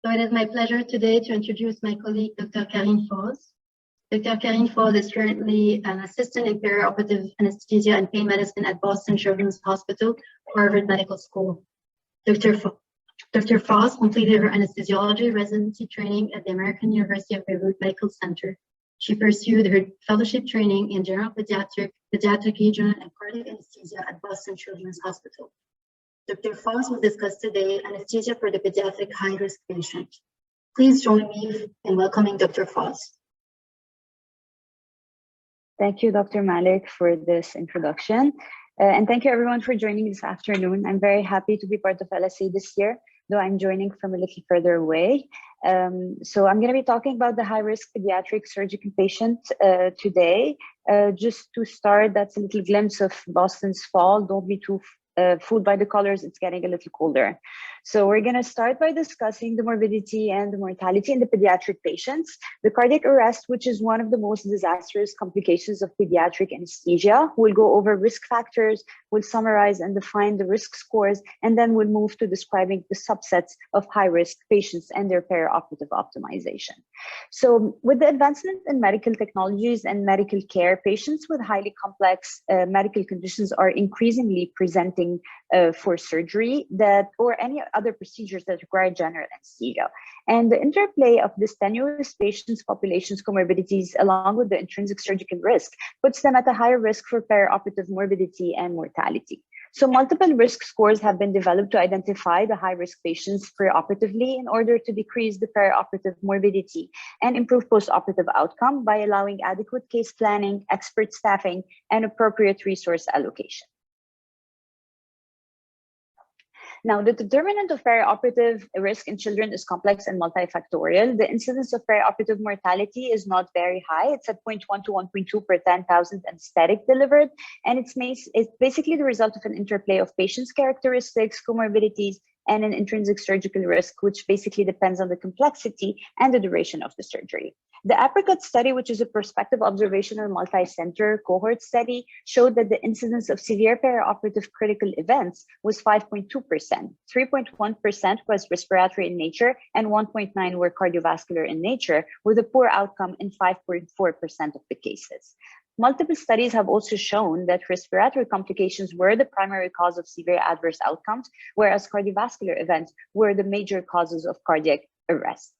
So it is my pleasure today to introduce my colleague, Dr. Karine Foz. Dr. Karine Foz is currently an assistant in perioperative anesthesia and pain medicine at Boston Children's Hospital, Harvard Medical School. Dr. Foz completed her anesthesiology residency training at the American University of Beirut Medical Center. She pursued her fellowship training in general pediatric regional, and cardiac anesthesia at Boston Children's Hospital. Dr. Foz will discuss today anesthesia for the pediatric high-risk patient. Please join me in welcoming Dr. Foz. Thank you, Dr. Malik, for this introduction. And thank you, everyone, for joining this afternoon. I'm very happy to be part of LSA this year, though I'm joining from a little further away. So I'm going to be talking about the high-risk pediatric surgical patient today. Just to start, that's a little glimpse of Boston's fall. Don't be too fooled by the colors, it's getting a little colder. So we're going to start by discussing the morbidity and the mortality in the pediatric patients, the cardiac arrest, which is one of the most disastrous complications of pediatric anesthesia. We'll go over risk factors, we'll summarize and define the risk scores, and then we'll move to describing the subsets of high-risk patients and their perioperative optimization. So with the advancement in medical technologies and medical care, patients with highly complex medical conditions are increasingly presenting for surgery or any other procedures that require general anesthesia. And the interplay of this tenuous patients' population's comorbidities along with the intrinsic surgical risk puts them at a higher risk for perioperative morbidity and mortality. So multiple risk scores have been developed to identify the high-risk patients preoperatively in order to decrease the perioperative morbidity and improve postoperative outcome by allowing adequate case planning, expert staffing, and appropriate resource allocation. Now, the determinant of perioperative risk in children is complex and multifactorial. The incidence of perioperative mortality is not very high. It's at 0.1 to 1.2 per 10,000 anesthetic delivered. And it's basically the result of an interplay of patients' characteristics, comorbidities, and an intrinsic surgical risk, which basically depends on the complexity and the duration of the surgery. The apricot study, which is a prospective observational multi-center cohort study, showed that the incidence of severe perioperative critical events was 5.2%. 3.1% was respiratory in nature, and 1.9% were cardiovascular in nature, with a poor outcome in 5.4% of the cases. Multiple studies have also shown that respiratory complications were the primary cause of severe adverse outcomes, whereas cardiovascular events were the major causes of cardiac arrest.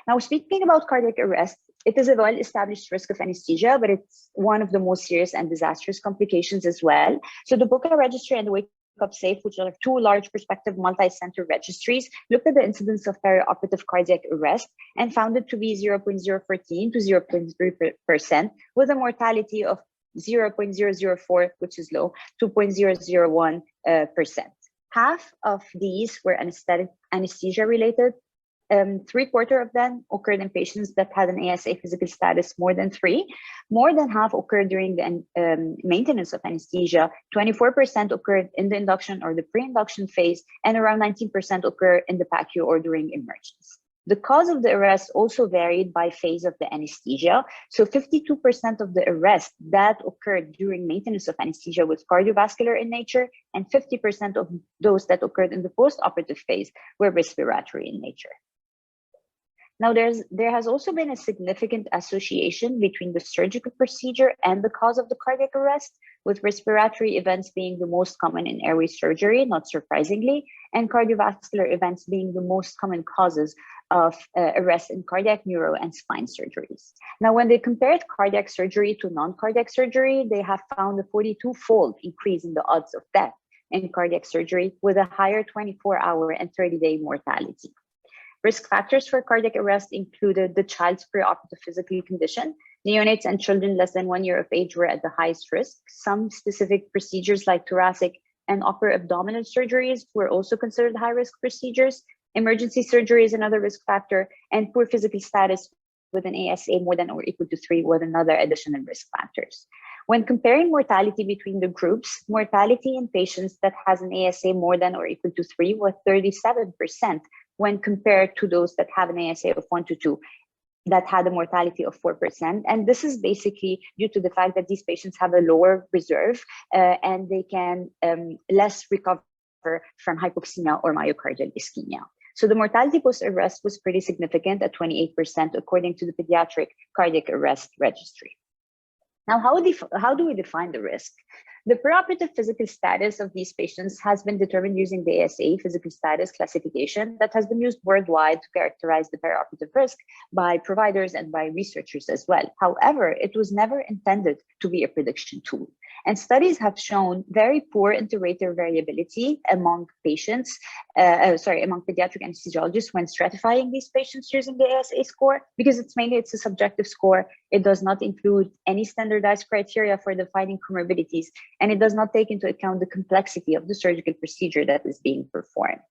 Now, speaking about cardiac arrest, it is a well-established risk of anesthesia, but it's one of the most serious and disastrous complications as well. So the BOCA registry and the Wake Up Safe, which are two large prospective multi-center registries, looked at the incidence of perioperative cardiac arrest and found it to be 0.014 to 0.3%, with a mortality of 0.004, which is low, to 0.001%. Half of these were anesthesia-related. 3/4 of them occurred in patients that had an ASA physical status more than 3. More than half occurred during the maintenance of anesthesia. 24% occurred in the induction or the pre-induction phase, and around 19% occur in the PACU or during emergence. The cause of the arrest also varied by phase of the anesthesia. So 52% of the arrest that occurred during maintenance of anesthesia was cardiovascular in nature, and 50% of those that occurred in the post-operative phase were respiratory in nature. Now, there has also been a significant association between the surgical procedure and the cause of the cardiac arrest, with respiratory events being the most common in airway surgery, not surprisingly, and cardiovascular events being the most common causes of arrest in cardiac, neuro, and spine surgeries. Now, when they compared cardiac surgery to non-cardiac surgery, they have found a 42-fold increase in the odds of death in cardiac surgery, with a higher 24-hour and 30-day mortality. Risk factors for cardiac arrest included the child's preoperative physical condition. Neonates and children less than 1 year of age were at the highest risk. Some specific procedures like thoracic and upper abdominal surgeries were also considered high-risk procedures. Emergency surgery is another risk factor, and poor physical status with an ASA more than or equal to 3 were another additional risk factors. When comparing mortality between the groups, mortality in patients that has an ASA more than or equal to 3 was 37%, when compared to those that have an ASA of 1 to 2 that had a mortality of 4%. And this is basically due to the fact that these patients have a lower reserve and they can less recover from hypoxemia or myocardial ischemia. So the mortality post-arrest was pretty significant at 28%, according to the Pediatric Cardiac Arrest Registry. Now, how do we define the risk? The preoperative physical status of these patients has been determined using the ASA physical status classification that has been used worldwide to characterize the perioperative risk by providers and by researchers as well. However, it was never intended to be a prediction tool. And studies have shown very poor inter-rater variability among patients, among pediatric anesthesiologists when stratifying these patients using the ASA score, because it's a subjective score. It does not include any standardized criteria for defining comorbidities, and it does not take into account the complexity of the surgical procedure that is being performed.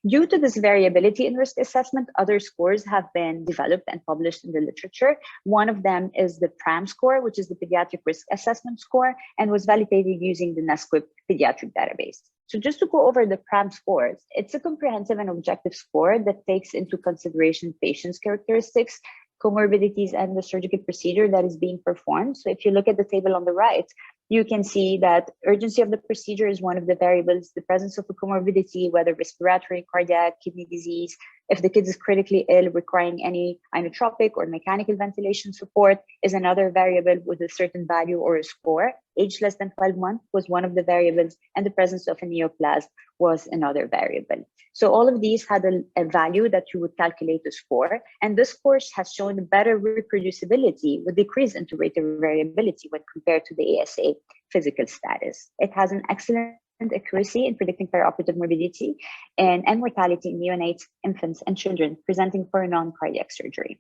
Due to this variability in risk assessment, other scores have been developed and published in the literature. One of them is the PRAM score, which is the Pediatric Risk Assessment Score, and was validated using the NSQIP pediatric database. So just to go over the PRAM scores, it's a comprehensive and objective score that takes into consideration patients' characteristics, comorbidities, and the surgical procedure that is being performed. So if you look at the table on the right, you can see that urgency of the procedure is one of the variables, the presence of a comorbidity, whether respiratory, cardiac, kidney disease, if the kid is critically ill, requiring any inotropic or mechanical ventilation support is another variable with a certain value or a score. Age less than 12 months was one of the variables, and the presence of a neoplasm was another variable. So all of these had a value that you would calculate a score, and this course has shown better reproducibility with decreased inter-rater variability when compared to the ASA physical status. It has an excellent accuracy in predicting perioperative morbidity and mortality in neonates, infants, and children presenting for non-cardiac surgery.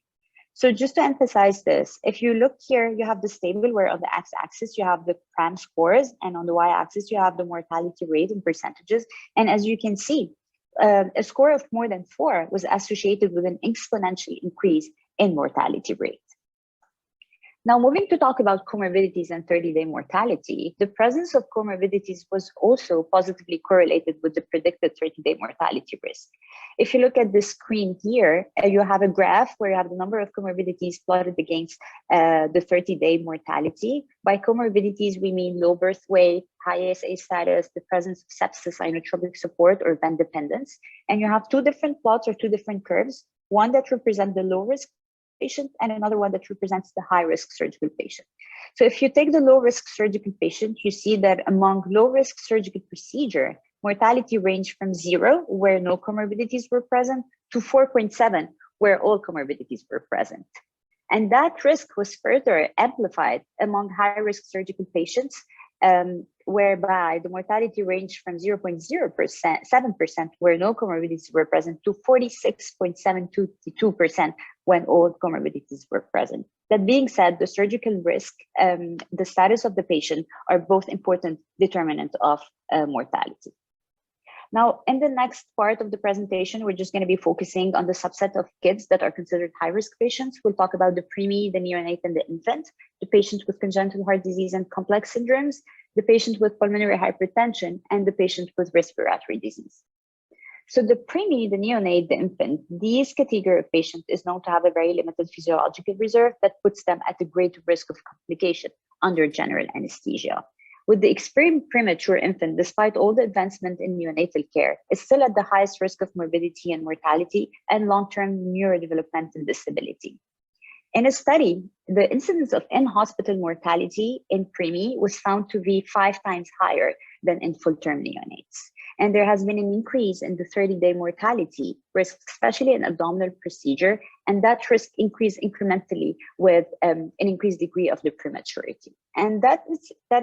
So just to emphasize this, if you look here, you have this table where on the x-axis you have the PRAM scores, and on the y-axis you have the mortality rate in percentages. And as you can see, a score of more than 4 was associated with an exponential increase in mortality rate. Now, moving to talk about comorbidities and 30-day mortality, the presence of comorbidities was also positively correlated with the predicted 30-day mortality risk. If you look at the screen here, you have a graph where you have the number of comorbidities plotted against the 30-day mortality. By comorbidities, we mean low birth weight, high ASA status, the presence of sepsis, inotropic support, or vent dependence. And you have two different plots or two different curves, one that represents the low risk patient and another one that represents the high-risk surgical patient. So if you take the low-risk surgical patient, you see that among low-risk surgical procedure, mortality ranged from 0, where no comorbidities were present, to 4.7, where all comorbidities were present. And that risk was further amplified among high-risk surgical patients, whereby the mortality ranged from 0.07%, where no comorbidities were present, to 46.722% when all comorbidities were present. That being said, the surgical risk, the status of the patient are both important determinants of mortality. Now, in the next part of the presentation, we're just going to be focusing on the subset of kids that are considered high-risk patients. We'll talk about the preemie, the neonate, and the infant, the patient with congenital heart disease and complex syndromes, the patient with pulmonary hypertension, and the patient with respiratory disease. So the preemie, the neonate, the infant, these category of patients is known to have a very limited physiological reserve that puts them at a great risk of complication under general anesthesia. With the experienced premature infant, despite all the advancement in neonatal care, is still at the highest risk of morbidity and mortality and long-term neurodevelopmental disability. In a study, the incidence of in-hospital mortality in preemie was found to be 5 times higher than in full-term neonates. And there has been an increase in the 30-day mortality risk, especially in abdominal procedure, and that risk increased incrementally with an increased degree of the prematurity. And that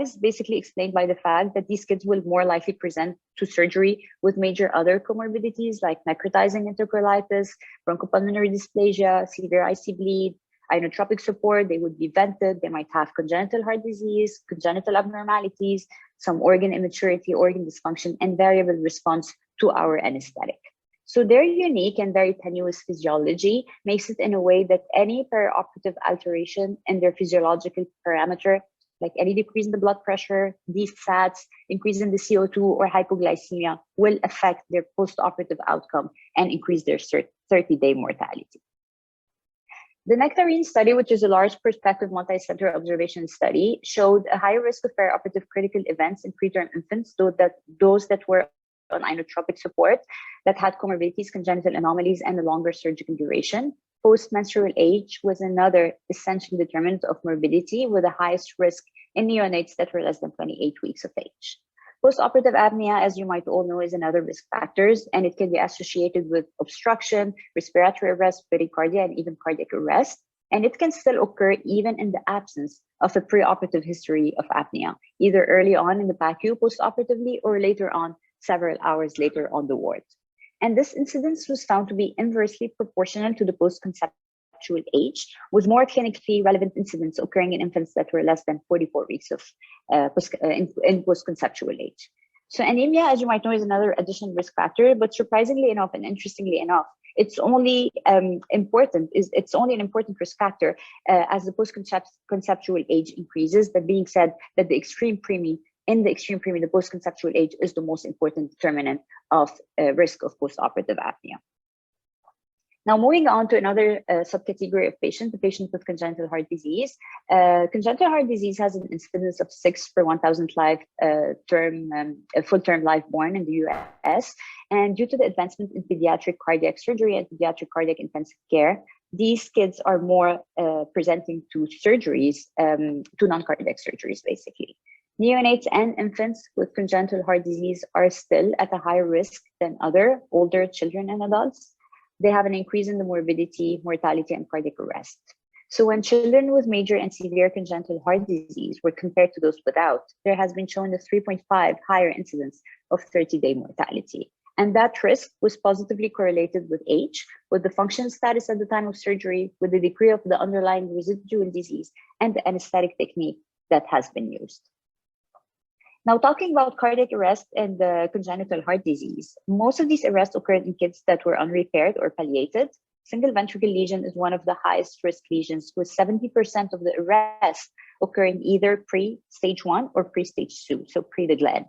is basically explained by the fact that these kids will more likely present to surgery with major other comorbidities like necrotizing enterocolitis, bronchopulmonary dysplasia, severe IC bleed, inotropic support. They would be vented, they might have congenital heart disease, congenital abnormalities, some organ immaturity, organ dysfunction, and variable response to our anesthetic. So their unique and very tenuous physiology makes it in a way that any perioperative alteration in their physiological parameter, like any decrease in the blood pressure, DSATs, increase in the CO2 or hypoglycemia, will affect their postoperative outcome and increase their 30-day mortality. The Nectarine study, which is a large prospective multi-center observation study, showed a higher risk of perioperative critical events in preterm infants, those that were on inotropic support that had comorbidities, congenital anomalies, and a longer surgical duration. Post-menstrual age was another essential determinant of morbidity with the highest risk in neonates that were less than 28 weeks of age. Postoperative apnea, as you might all know, is another risk factor, and it can be associated with obstruction, respiratory arrest, pericardia, and even cardiac arrest. And it can still occur even in the absence of a preoperative history of apnea, either early on in the PACU postoperatively or later on, several hours later on the ward. And this incidence was found to be inversely proportional to the post-conceptual age, with more clinically relevant incidents occurring in infants that were less than 44 weeks of in post-conceptual age. So anemia, as you might know, is another additional risk factor, but surprisingly enough and interestingly enough, it's only an important risk factor as the post-conceptual age increases. That being said, that the extreme preemie, the post-conceptual age is the most important determinant of risk of postoperative apnea. Now, moving on to another subcategory of patient, the patient with congenital heart disease. Congenital heart disease has an incidence of 6 per 1,000 full-term life born in the US. And due to the advancement in pediatric cardiac surgery and pediatric cardiac intensive care, these kids are more presenting to surgeries, to non-cardiac surgeries, basically. Neonates and infants with congenital heart disease are still at a higher risk than other older children and adults. They have an increase in the morbidity, mortality, and cardiac arrest. So when children with major and severe congenital heart disease were compared to those without, there has been shown a 3.5 higher incidence of 30-day mortality. And that risk was positively correlated with age, with the functional status at the time of surgery, with the degree of the underlying residual disease, and the anesthetic technique that has been used. Now, talking about cardiac arrest and the congenital heart disease, most of these arrests occurred in kids that were unrepaired or palliated. Single ventricle lesion is one of the highest risk lesions, with 70% of the arrests occurring either pre-stage 1 or pre-stage 2, so pre the Glenn.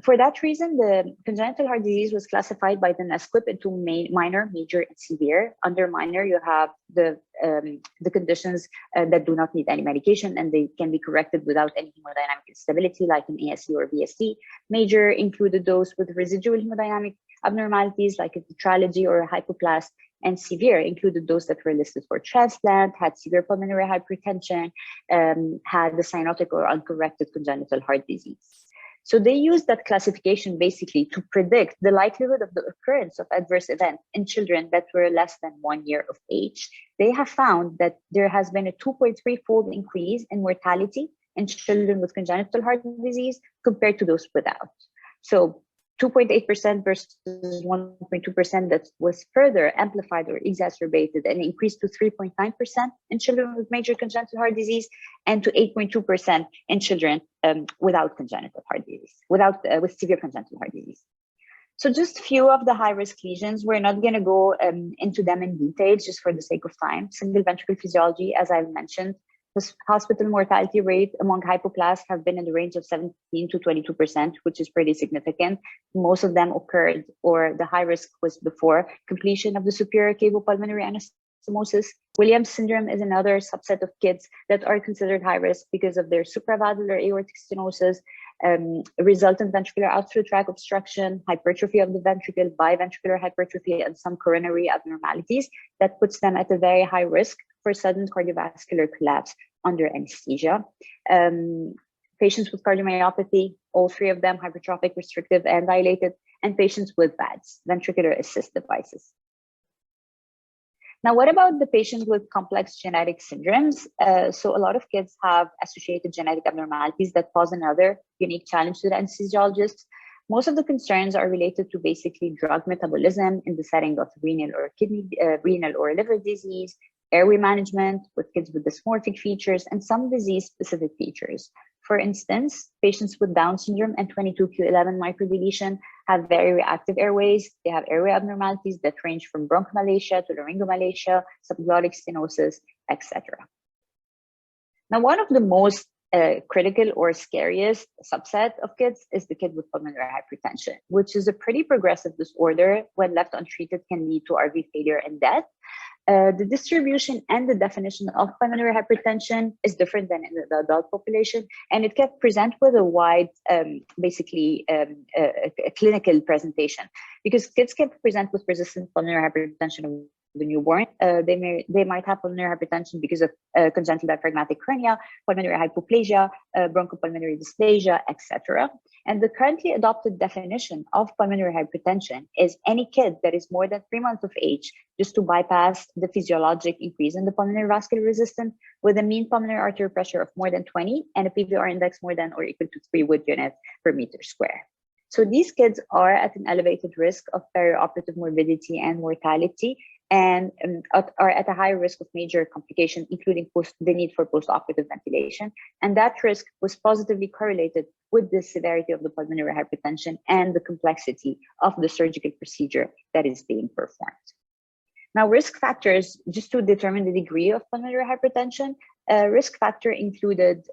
For that reason, the congenital heart disease was classified by the NSQIP into minor, major, and severe. Under minor, you have the conditions that do not need any medication and they can be corrected without any hemodynamic instability, like an ASC or VSD. Major included those with residual hemodynamic abnormalities, like a tetralogy or a hypoplast, and severe included those that were listed for transplant, had severe pulmonary hypertension, had the cyanotic or uncorrected congenital heart disease. So they used that classification basically to predict the likelihood of the occurrence of adverse events in children that were less than 1 year of age. They have found that there has been a 2.3-fold increase in mortality in children with congenital heart disease compared to those without. So 2.8% versus 1.2% that was further amplified or exacerbated and increased to 3.9% in children with major congenital heart disease and to 8.2% in children without congenital heart disease, with severe congenital heart disease. So just a few of the high-risk lesions. We're not going to go into them in detail just for the sake of time. Single ventricle physiology, as I've mentioned, hospital mortality rate among hypoplasts have been in the range of 17 to 22%, which is pretty significant. Most of them occurred, or the high risk was before completion of the superior cavopulmonary anastomosis. Williams syndrome is another subset of kids that are considered high risk because of their supravalvular aortic stenosis, resultant ventricular outflow tract obstruction, hypertrophy of the ventricle, biventricular hypertrophy, and some coronary abnormalities that puts them at a very high risk for sudden cardiovascular collapse under anesthesia. Patients with cardiomyopathy, all three of them, hypertrophic, restrictive, and dilated, and patients with VADs, ventricular assist devices. Now, what about the patients with complex genetic syndromes? So a lot of kids have associated genetic abnormalities that pose another unique challenge to the anesthesiologist. Most of the concerns are related to basically drug metabolism in the setting of renal or liver disease, airway management with kids with dysmorphic features, and some disease-specific features. For instance, patients with Down syndrome and 22q11 microdeletion have very reactive airways. They have airway abnormalities that range from bronchomalacia to laryngomalacia, subglottic stenosis, etc. Now, one of the most critical or scariest subset of kids is the kid with pulmonary hypertension, which is a pretty progressive disorder. When left untreated, can lead to RV failure and death. The distribution and the definition of pulmonary hypertension is different than in the adult population, and it can present with a wide, a clinical presentation, because kids can present with persistent pulmonary hypertension of the newborn. They might have pulmonary hypertension because of congenital diaphragmatic hernia, pulmonary hypoplasia, bronchopulmonary dysplasia, etc. And the currently adopted definition of pulmonary hypertension is any kid that is more than 3 months of age, just to bypass the physiologic increase in the pulmonary vascular resistance, with a mean pulmonary artery pressure of more than 20 and a PVR index more than or equal to 3 Wood units per meter square. So these kids are at an elevated risk of perioperative morbidity and mortality, and are at a high risk of major complication, including the need for postoperative ventilation. And that risk was positively correlated with the severity of the pulmonary hypertension and the complexity of the surgical procedure that is being performed. Now, risk factors, just to determine the degree of pulmonary hypertension, risk factor included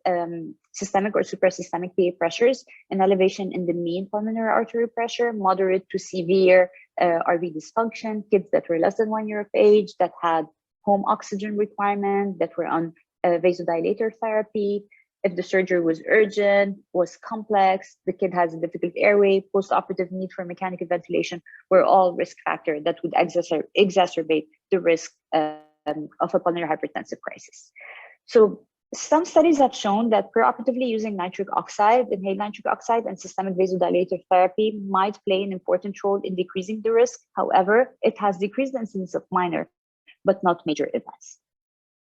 systemic or suprasystemic PA pressures, an elevation in the mean pulmonary artery pressure, moderate to severe RV dysfunction, kids that were less than 1 year of age, that had home oxygen requirement, that were on vasodilator therapy. If the surgery was urgent, was complex, the kid has a difficult airway, postoperative need for mechanical ventilation, were all risk factors that would exacerbate the risk of a pulmonary hypertensive crisis. So some studies have shown that preoperatively using nitric oxide, inhaled nitric oxide, and systemic vasodilator therapy might play an important role in decreasing the risk. However, it has decreased the incidence of minor, but not major events.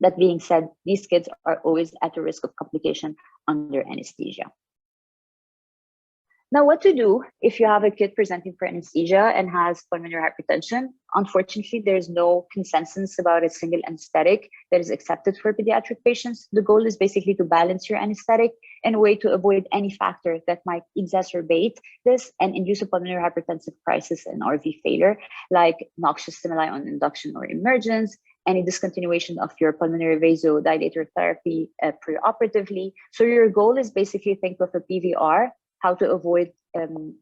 That being said, these kids are always at a risk of complication under anesthesia. Now, what to do if you have a kid presenting for anesthesia and has pulmonary hypertension? Unfortunately, there is no consensus about a single anesthetic that is accepted for pediatric patients. The goal is basically to balance your anesthetic in a way to avoid any factor that might exacerbate this and induce a pulmonary hypertensive crisis and RV failure, like noxious stimuli on induction or emergence, any discontinuation of your pulmonary vasodilator therapy preoperatively. So your goal is basically think of a PVR, how to avoid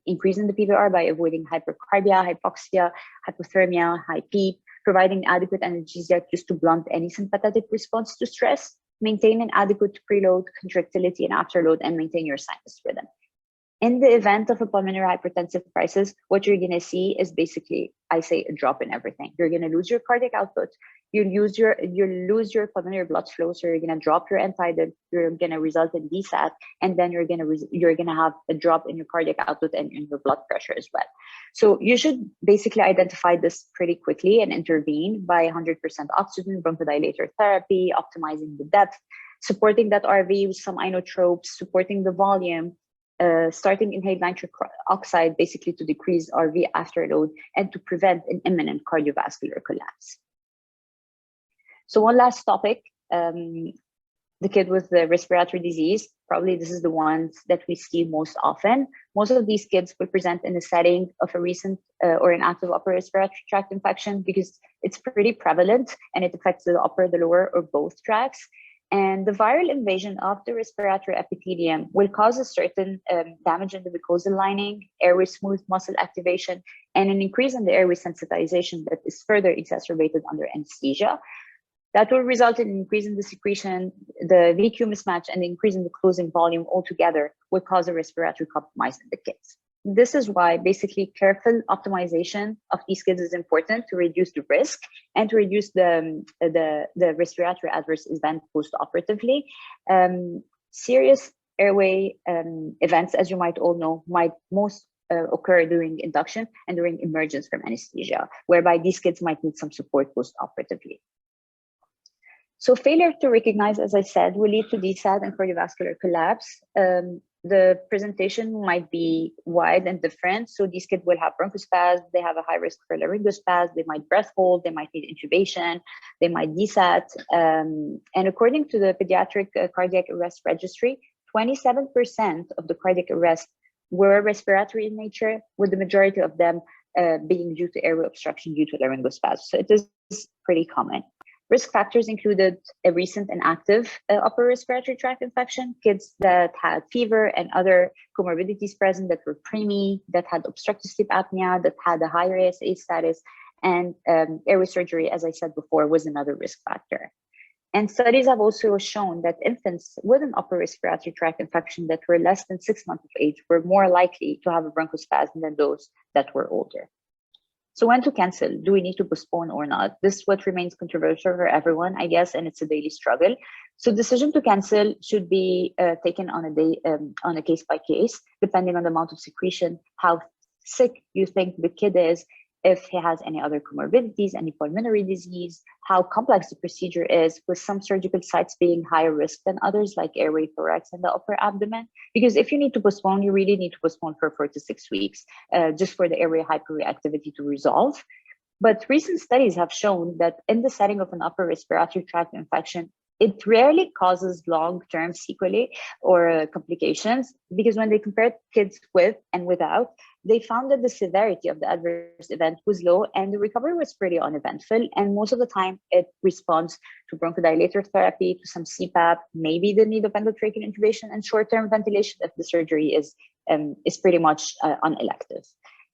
increasing the PVR by avoiding hypercarbia, hypoxia, hypothermia, high PEEP, providing adequate analgesia just to blunt any sympathetic response to stress, maintain an adequate preload, contractility, and afterload, and maintain your sinus rhythm. In the event of a pulmonary hypertensive crisis, what you're going to see is basically, I say, a drop in everything. You're going to lose your cardiac output. You lose your pulmonary blood flow, so you're going to drop your end-tidal. You're going to result in desat, and then you're going to have a drop in your cardiac output and in your blood pressure as well. So you should basically identify this pretty quickly and intervene by 100% oxygen, bronchodilator therapy, optimizing the depth, supporting that RV with some inotropes, supporting the volume, starting inhaled nitric oxide basically to decrease RV afterload and to prevent an imminent cardiovascular collapse. So one last topic, the kid with the respiratory disease, probably this is the ones that we see most often. Most of these kids will present in the setting of a recent or an active upper respiratory tract infection because it's pretty prevalent and it affects the upper, the lower, or both tracts. And the viral invasion of the respiratory epithelium will cause a certain damage in the mucosal lining, airway smooth muscle activation, and an increase in the airway sensitization that is further exacerbated under anesthesia. That will result in an increase in the secretion, the VQ mismatch, and the increase in the closing volume altogether will cause a respiratory compromise in the kids. This is why basically careful optimization of these kids is important to reduce the risk and to reduce the respiratory adverse event post-operatively. Serious airway events, as you might all know, might most occur during induction and during emergence from anesthesia, whereby these kids might need some support post-operatively. So failure to recognize, as I said, will lead to desat and cardiovascular collapse. The presentation might be wide and different. So these kids will have bronchospasm, they have a high risk for laryngospasm, they might breath hold, they might need intubation, they might desat. And according to the pediatric cardiac arrest registry, 27% of the cardiac arrests were respiratory in nature, with the majority of them being due to airway obstruction due to laryngospasm. So it is pretty common. Risk factors included a recent and active upper respiratory tract infection, kids that had fever and other comorbidities present that were preemie, that had obstructive sleep apnea, that had a higher ASA status, and airway surgery, as I said before, was another risk factor. And studies have also shown that infants with an upper respiratory tract infection that were less than 6 months of age were more likely to have a bronchospasm than those that were older. So when to cancel? Do we need to postpone or not? This is what remains controversial for everyone, I guess, and it's a daily struggle. So decision to cancel should be taken on a case by case, depending on the amount of secretion, how sick you think the kid is, if he has any other comorbidities, any pulmonary disease, how complex the procedure is, with some surgical sites being higher risk than others, like airway, thorax, and the upper abdomen. Because if you need to postpone, you really need to postpone for 4 to 6 weeks, just for the airway hyperreactivity to resolve. But recent studies have shown that in the setting of an upper respiratory tract infection, it rarely causes long-term sequelae or complications, because when they compared kids with and without, they found that the severity of the adverse event was low and the recovery was pretty uneventful. And most of the time, it responds to bronchodilator therapy, to some CPAP, maybe the need of endotracheal intubation, and short-term ventilation if the surgery is pretty much unelective.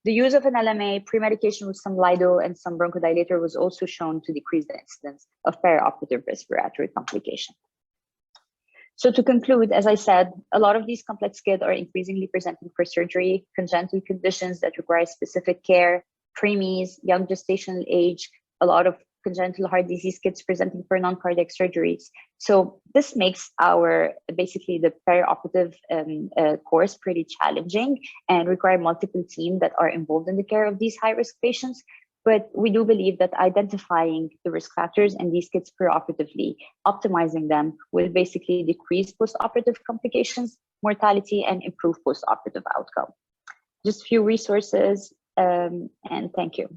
The use of an LMA, pre-medication with some Lido and some bronchodilator was also shown to decrease the incidence of perioperative respiratory complication. So to conclude, as I said, a lot of these complex kids are increasingly presenting for surgery, congenital conditions that require specific care, preemies, young gestational age, a lot of congenital heart disease kids presenting for non-cardiac surgeries. So this makes basically the perioperative course pretty challenging and require multiple teams that are involved in the care of these high-risk patients. But we do believe that identifying the risk factors in these kids preoperatively, optimizing them, will basically decrease postoperative complications, mortality, and improve postoperative outcome. Just a few resources, and thank you.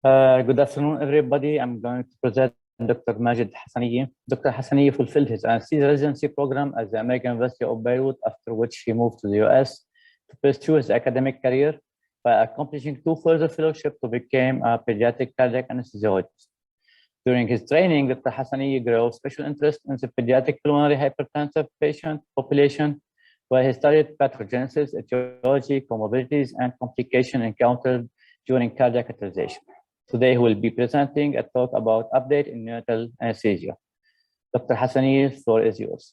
Good afternoon, everybody. I'm going to present Dr. Majid Hassaniye. Dr. Hassaniye fulfilled his anesthesia residency program at the American University of Beirut, after which he moved to the US to pursue his academic career by accomplishing 2 further fellowships to become a pediatric cardiac anesthesiologist. During his training, Dr. Hassaniye grew special interest in the pediatric pulmonary hypertensive patient population, where he studied pathogenesis, etiology, comorbidities, and complications encountered during cardiac catheterization. Today, he will be presenting a talk about update in neonatal anesthesia. Dr. Hassaniye, the floor is yours.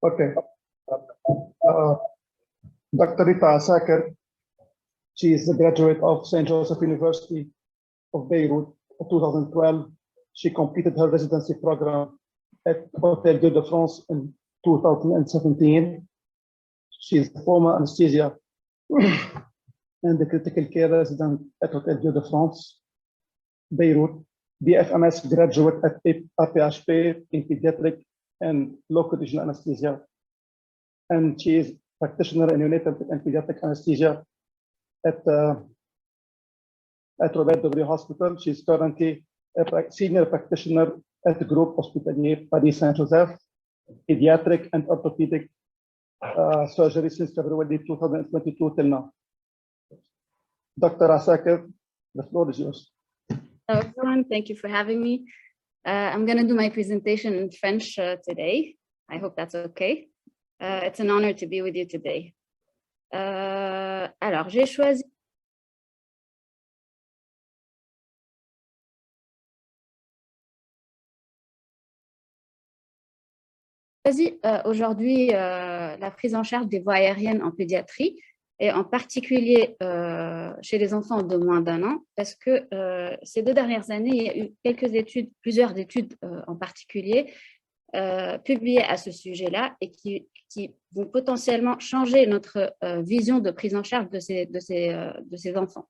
Okay. Dr. Rita Asakir, she is a graduate of St. Joseph University of Beirut in 2012. She completed her residency program at Hotel de France in 2017. She is a former anesthesia and the critical care resident at Hotel de France, Beirut, BFMS graduate at APHP in pediatric and local regional anesthesia. And she is practitioner in neonatal and pediatric anesthesia at Robert W. Hospital. She is currently a senior practitioner at the Group Hospitalier Paris Saint-Joseph, pediatric and orthopedic surgery since February 2022 till now. Dr. Asakir, the floor is yours. Hello, everyone. Thank you for having me. I'm going to do my presentation in French today. I hope that's okay. It's an honor to be with you today. Alors, j'ai choisi aujourd'hui la prise en charge des voies aériennes en pédiatrie et en particulier chez les enfants de moins d'1 an parce que ces 2 dernières années, il y a eu plusieurs études en particulier publiées à ce sujet-là et qui vont potentiellement changer notre vision de prise en charge de ces enfants.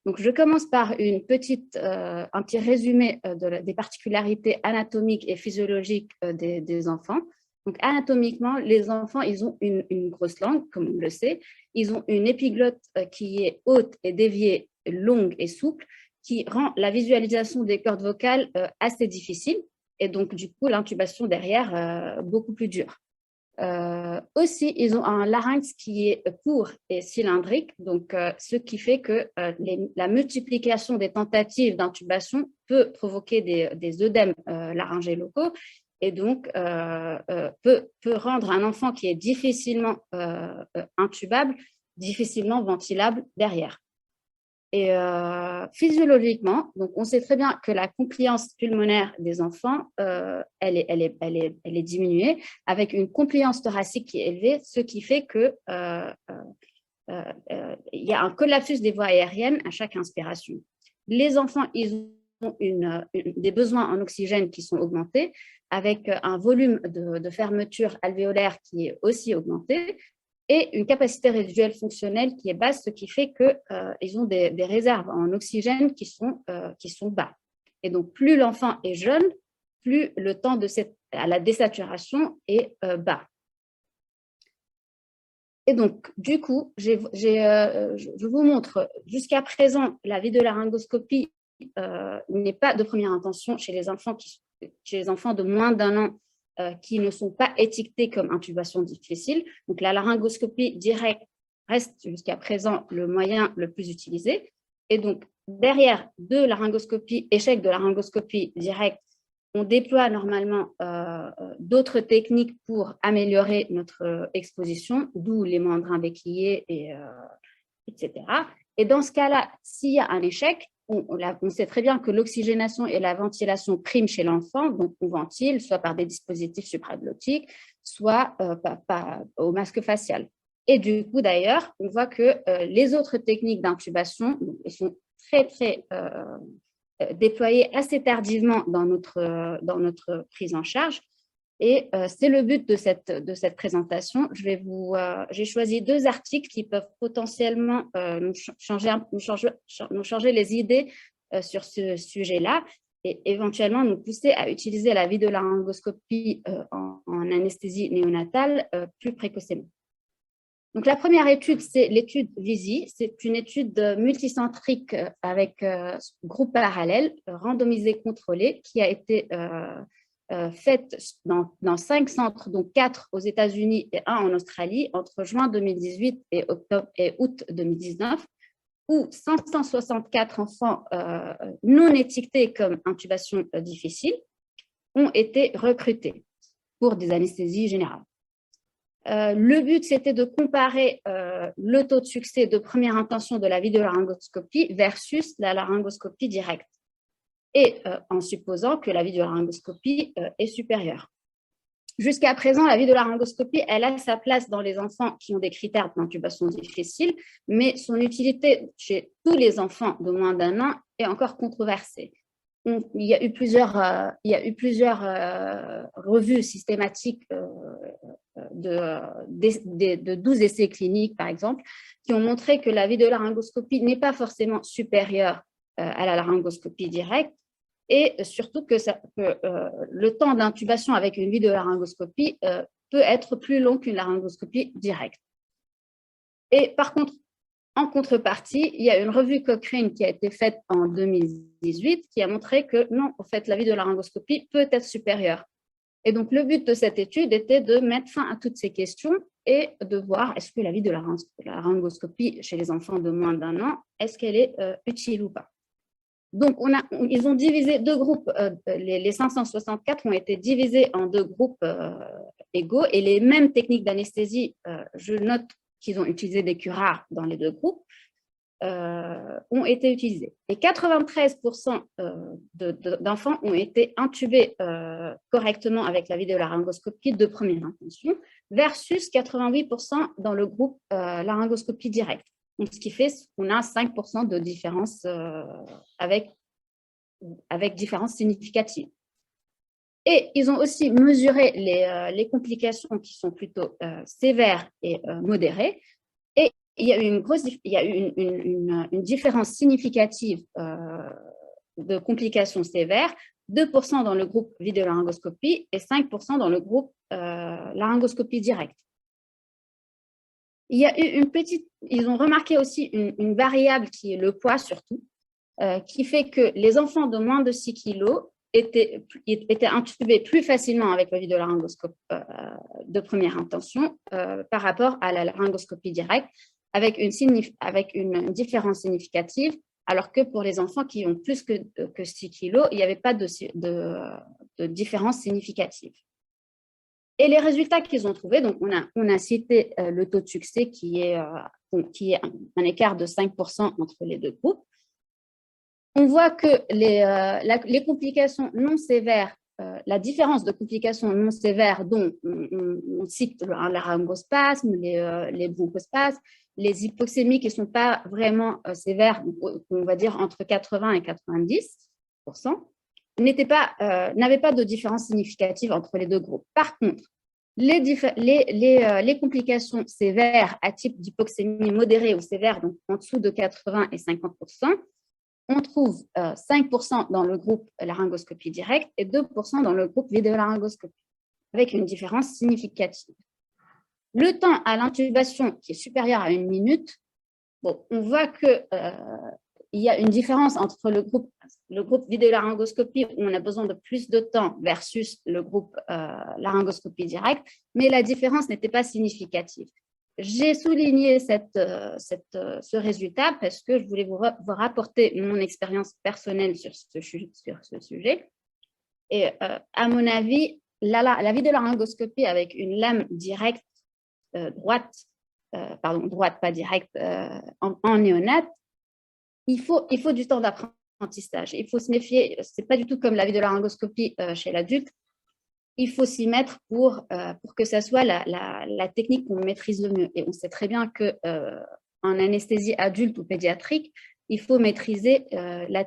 Donc, je commence par un petit résumé des particularités anatomiques et physiologiques des enfants. Donc, anatomiquement, les enfants, ils ont une grosse langue, comme on le sait. Ils ont une épiglotte qui est haute et déviée, longue et souple, qui rend la visualisation des cordes vocales assez difficile. Et donc, du coup, l'intubation derrière, beaucoup plus dure. Aussi, ils ont un larynx qui est court et cylindrique, donc ce qui fait que la multiplication des tentatives d'intubation peut provoquer des œdèmes laryngés locaux et donc peut rendre un enfant qui est difficilement intubable, difficilement ventilable derrière. Et physiologiquement, donc on sait très bien que la compliance pulmonaire des enfants, elle est diminuée avec une compliance thoracique qui est élevée, ce qui fait que il y a un collapsus des voies aériennes à chaque inspiration. Les enfants, ils ont des besoins en oxygène qui sont augmentés avec un volume de fermeture alvéolaire qui est aussi augmenté, et une capacité résiduelle fonctionnelle qui est basse, ce qui fait qu'ils ont des réserves en oxygène qui sont bas. Et donc, plus l'enfant est jeune, plus le temps à la désaturation est bas. Et donc, du coup, je vous montre, jusqu'à présent, la vidéolaryngoscopie n'est pas de première intention chez les enfants de moins d'1 an qui ne sont pas étiquetés comme intubation difficile. Donc, la laryngoscopie directe reste jusqu'à présent le moyen le plus utilisé. Et donc, derrière échec de laryngoscopie directe, on déploie normalement d'autres techniques pour améliorer notre exposition, d'où les mandrins béquillés, etc. Et dans ce cas-là, s'il y a un échec, on sait très bien que l'oxygénation et la ventilation priment chez l'enfant, donc on ventile soit par des dispositifs supraglottiques, soit au masque facial. Et du coup, d'ailleurs, on voit que les autres techniques d'intubation sont très déployées assez tardivement dans notre prise en charge. Et c'est le but de cette présentation. J'ai choisi 2 articles qui peuvent potentiellement nous changer les idées sur ce sujet-là et éventuellement nous pousser à utiliser la vidéolaryngoscopie en anesthésie néonatale plus précocement. Donc, la première étude, c'est l'étude VISI. C'est une étude multicentrique avec groupe parallèle, randomisé contrôlé, qui a été faite dans 5 centres, dont 4 aux États-Unis et 1 en Australie, entre juin 2018 et août 2019, où 564 enfants non étiquetés comme intubation difficile ont été recrutés pour des anesthésies générales. Le but, c'était de comparer le taux de succès de première intention de la vidéolaryngoscopie versus la laryngoscopie directe, et en supposant que la vidéolaryngoscopie est supérieure. Jusqu'à présent, la vidéolaryngoscopie, elle a sa place dans les enfants qui ont des critères d'intubation difficiles, mais son utilité chez tous les enfants de moins d'1 an est encore controversée. Il y a eu plusieurs revues systématiques de 12 essais cliniques, par exemple, qui ont montré que la vidéolaryngoscopie n'est pas forcément supérieure à la laryngoscopie directe, et surtout que le temps d'intubation avec une vidéolaryngoscopie peut être plus long qu'une laryngoscopie directe. Et par contre, en contrepartie, il y a une revue Cochrane qui a été faite en 2018 qui a montré que non, en fait, la vidéolaryngoscopie peut être supérieure. Et donc, le but de cette étude était de mettre fin à toutes ces questions et de voir est-ce que la vidéolaryngoscopie chez les enfants de moins d'1 an, est-ce qu'elle est utile ou pas. Donc, ils ont divisé deux groupes, les 564 ont été divisés en deux groupes égaux et les mêmes techniques d'anesthésie, je note qu'ils ont utilisé des curares dans les deux groupes, ont été utilisés. Et 93% d'enfants ont été intubés correctement avec la vidéolaryngoscopie de première intention versus 88% dans le groupe laryngoscopie directe. Donc, ce qui fait qu'on a 5% de différence avec différence significative. Et ils ont aussi mesuré les complications qui sont plutôt sévères et modérées. Et il y a eu une différence significative de complications sévères, 2% dans le groupe vidéolaryngoscopie et 5% dans le groupe laryngoscopie directe. Il y a eu ils ont remarqué aussi une variable qui est le poids surtout, qui fait que les enfants de moins de 6 kg étaient intubés plus facilement avec la vidéolaryngoscopie de première intention par rapport à la laryngoscopie directe, avec une différence significative, alors que pour les enfants qui ont plus que 6 kg, il n'y avait pas de différence significative. Et les résultats qu'ils ont trouvés, donc on a cité le taux de succès qui est un écart de 5% entre les deux groupes. On voit que les complications non sévères, la différence de complications non sévères dont on cite le laryngospasme, les bronchospasmes, les hypoxémies qui ne sont pas vraiment sévères, on va dire entre 80 et 90%, n'avaient pas de différence significative entre les deux groupes. Par contre, les complications sévères à type d'hypoxémie modérée ou sévère, donc en dessous de 80 et 50%, on trouve 5% dans le groupe laryngoscopie directe et 2% dans le groupe vidéolaryngoscopie, avec une différence significative. Le temps à l'intubation qui est supérieur à 1 minute, bon, on voit que il y a une différence entre le groupe vidéolaryngoscopie où on a besoin de plus de temps versus le groupe laryngoscopie directe, mais la différence n'était pas significative. J'ai souligné ce résultat parce que je voulais vous rapporter mon expérience personnelle sur ce sujet. Et à mon avis, la vidéolaryngoscopie avec une lame directe droite, pas directe, en néonate, il faut du temps d'apprentissage. Il faut se méfier, ce n'est pas du tout comme la vidéolaryngoscopie chez l'adulte. Il faut s'y mettre pour que ça soit la technique qu'on maîtrise le mieux. Et on sait très bien qu'en anesthésie adulte ou pédiatrique, il faut utiliser la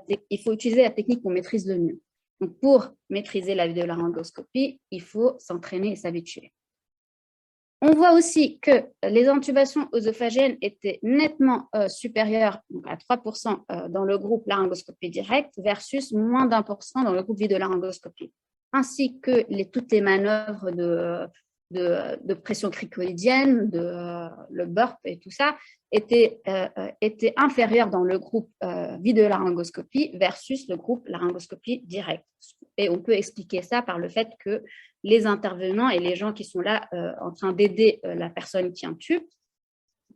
technique qu'on maîtrise le mieux. Donc, pour maîtriser la vidéolaryngoscopie, il faut s'entraîner et s'habituer. On voit aussi que les intubations œsophagiennes étaient nettement supérieures, donc à 3% dans le groupe laryngoscopie directe versus moins d'1% dans le groupe vidéolaryngoscopie, ainsi que toutes les manœuvres de pression cricoïdienne, le burp et tout ça, étaient inférieures dans le groupe vidéolaryngoscopie versus le groupe laryngoscopie directe. Et on peut expliquer ça par le fait que les intervenants et les gens qui sont là en train d'aider la personne qui intube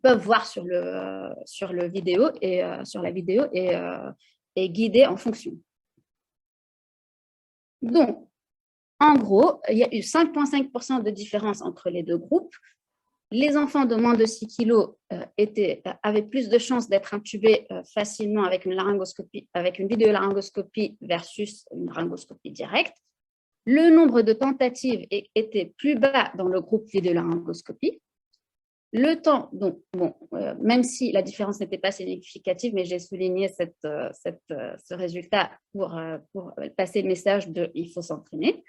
peuvent voir sur la vidéo et guider en fonction. Donc, en gros, il y a eu 5,5% de différence entre les deux groupes. Les enfants de moins de 6 kg avaient plus de chances d'être intubés facilement avec une vidéolaryngoscopie versus une laryngoscopie directe. Le nombre de tentatives était plus bas dans le groupe vidéolaryngoscopie. Le temps, donc, même si la différence n'était pas significative, mais j'ai souligné ce résultat pour passer le message de « il faut s'entraîner ».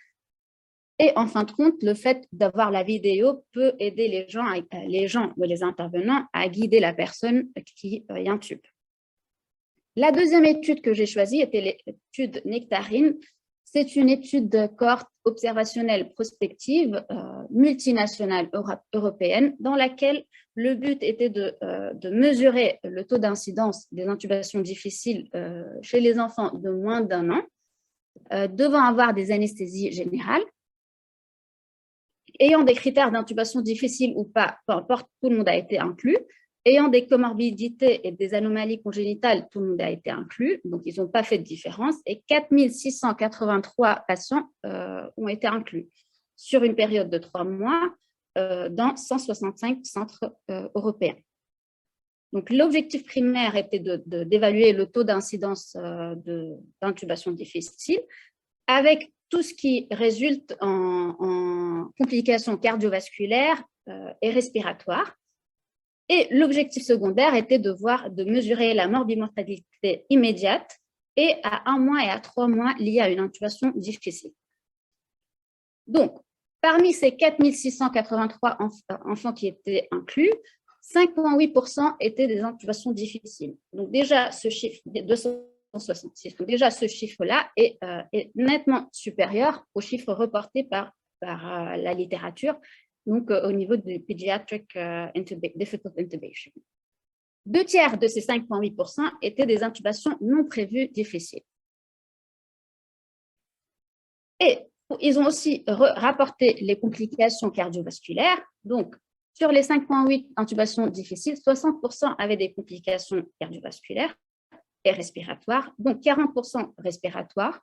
Et en fin de compte, le fait d'avoir la vidéo peut aider les gens ou les intervenants à guider la personne qui intube. La deuxième étude que j'ai choisie était l'étude Nectarine. C'est une étude de cohorte observationnelle prospective multinationale européenne dans laquelle le but était de mesurer le taux d'incidence des intubations difficiles chez les enfants de moins d'1 an, devant avoir des anesthésies générales, ayant des critères d'intubation difficiles ou pas, peu importe, tout le monde a été inclus, ayant des comorbidités et des anomalies congénitales, tout le monde a été inclus, donc ils n'ont pas fait de différence, et 4683 patients ont été inclus sur une période de 3 mois dans 165 centres européens. Donc l'objectif primaire était d'évaluer le taux d'incidence d'intubation difficile avec tout ce qui résulte en complications cardiovasculaires et respiratoires. Et l'objectif secondaire était de mesurer la morbimortalité immédiate et à 1 mois et à 3 mois liée à une intubation difficile. Donc, parmi ces 4683 enfants qui étaient inclus, 5,8% étaient des intubations difficiles. Donc déjà, ce chiffre, 266, donc déjà ce chiffre-là est nettement supérieur au chiffre reporté par la littérature, donc au niveau du Pediatric Difficult Intubation. 2 tiers de ces 5,8% étaient des intubations non prévues difficiles. Et ils ont aussi rapporté les complications cardiovasculaires. Donc, sur les 5,8 intubations difficiles, 60% avaient des complications cardiovasculaires et respiratoires, donc 40% respiratoires,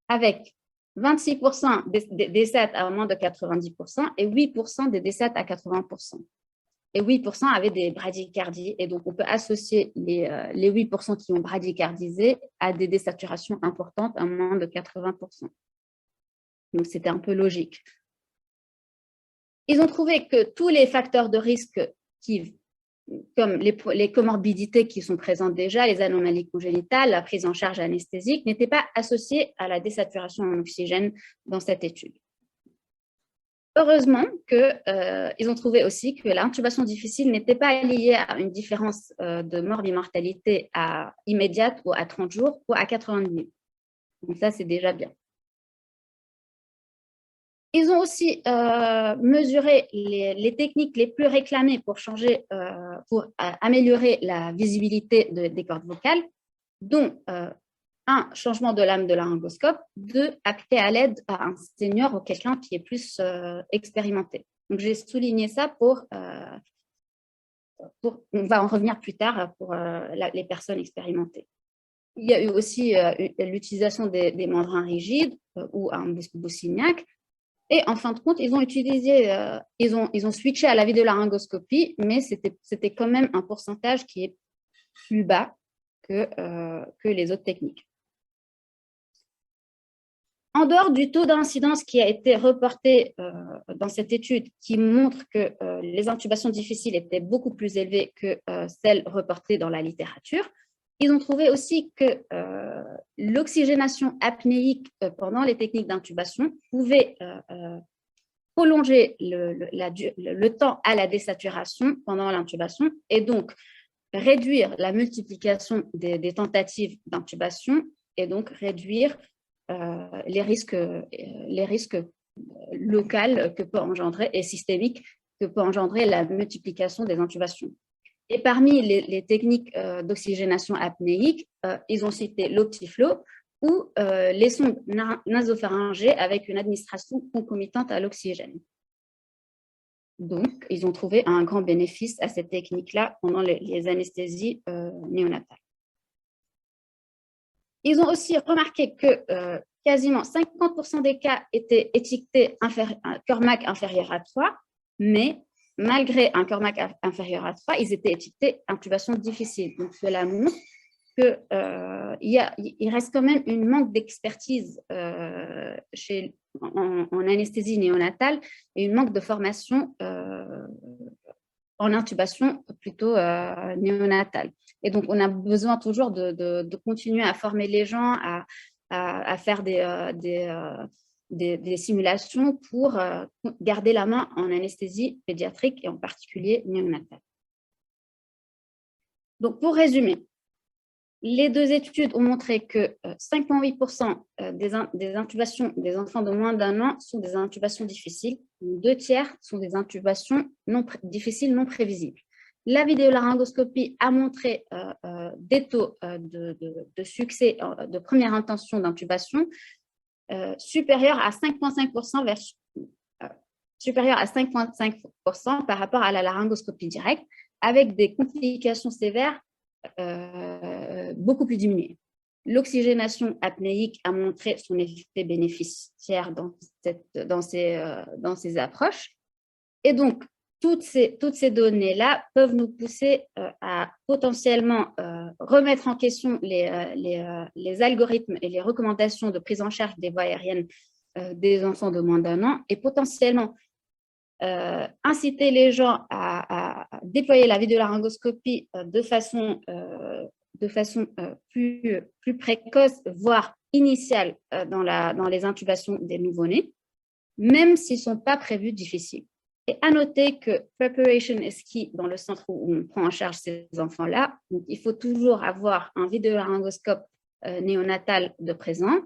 avec 26% des décès à moins de 90% et 8% des décès à 80%. Et 8% avaient des bradycardies. Et donc, on peut associer les 8% qui ont bradycardisé à des désaturations importantes à moins de 80%. Donc, c'était un peu logique. Ils ont trouvé que tous les facteurs de risque, comme les comorbidités qui sont présentes déjà, les anomalies congénitales, la prise en charge anesthésique, n'étaient pas associés à la désaturation en oxygène dans cette étude. Heureusement qu'ils ont trouvé aussi que l'intubation difficile n'était pas liée à une différence de morbimortalité immédiate ou à 30 jours ou à 90 minutes. Donc ça, c'est déjà bien. Ils ont aussi mesuré les techniques les plus réclamées pour améliorer la visibilité des cordes vocales, dont un, changement de lame de laryngoscope, 2, appliquer à l'aide à un senior ou quelqu'un qui est plus expérimenté. Donc, j'ai souligné ça on va en revenir plus tard pour les personnes expérimentées. Il y a eu aussi l'utilisation des membranes rigides ou un boussiniaque. Et en fin de compte, ils ont switché à la vidéolaryngoscopie, mais c'était quand même un pourcentage qui est plus bas que les autres techniques. En dehors du taux d'incidence qui a été reporté dans cette étude, qui montre que les intubations difficiles étaient beaucoup plus élevées que celles reportées dans la littérature, ils ont trouvé aussi que l'oxygénation apnéique pendant les techniques d'intubation pouvait prolonger le temps à la désaturation pendant l'intubation et donc réduire la multiplication des tentatives d'intubation et donc réduire les risques locaux que peut engendrer et systémiques que peut engendrer la multiplication des intubations. Et parmi les techniques d'oxygénation apnéique, ils ont cité l'optiflow ou les sondes nasopharyngées avec une administration concomitante à l'oxygène. Donc, ils ont trouvé un grand bénéfice à cette technique-là pendant les anesthésies néonatales. Ils ont aussi remarqué que quasiment 50% des cas étaient étiquetés Cormac inférieur à 3, mais malgré un Cormac inférieur à 3, ils étaient étiquetés intubation difficile. Donc, cela montre qu'il reste quand même une manque d'expertise chez en anesthésie néonatale et un manque de formation en intubation plutôt néonatale. Et donc, on a besoin toujours de continuer à former les gens, à faire des simulations pour garder la main en anesthésie pédiatrique et en particulier néonatale. Donc, pour résumer, les deux études ont montré que 5,8% des intubations des enfants de moins d'un an sont des intubations difficiles. 2/3 sont des intubations difficiles non prévisibles. La vidéolaryngoscopie a montré des taux de succès de première intention d'intubation supérieurs à 5,5% par rapport à la laryngoscopie directe, avec des complications sévères beaucoup plus diminuées. L'oxygénation apnéique a montré son effet bénéficiaire dans ces approches. Et donc, toutes ces données-là peuvent nous pousser à potentiellement remettre en question les algorithmes et les recommandations de prise en charge des voies aériennes des enfants de moins d'un an et potentiellement inciter les gens à déployer la vidéolaryngoscopie de façon plus précoce, voire initiale dans les intubations des nouveau-nés, même s'ils ne sont pas prévus difficiles. Et à noter que preparation is key dans le centre où on prend en charge ces enfants-là. Donc, il faut toujours avoir un vidéolaryngoscope néonatal de présent,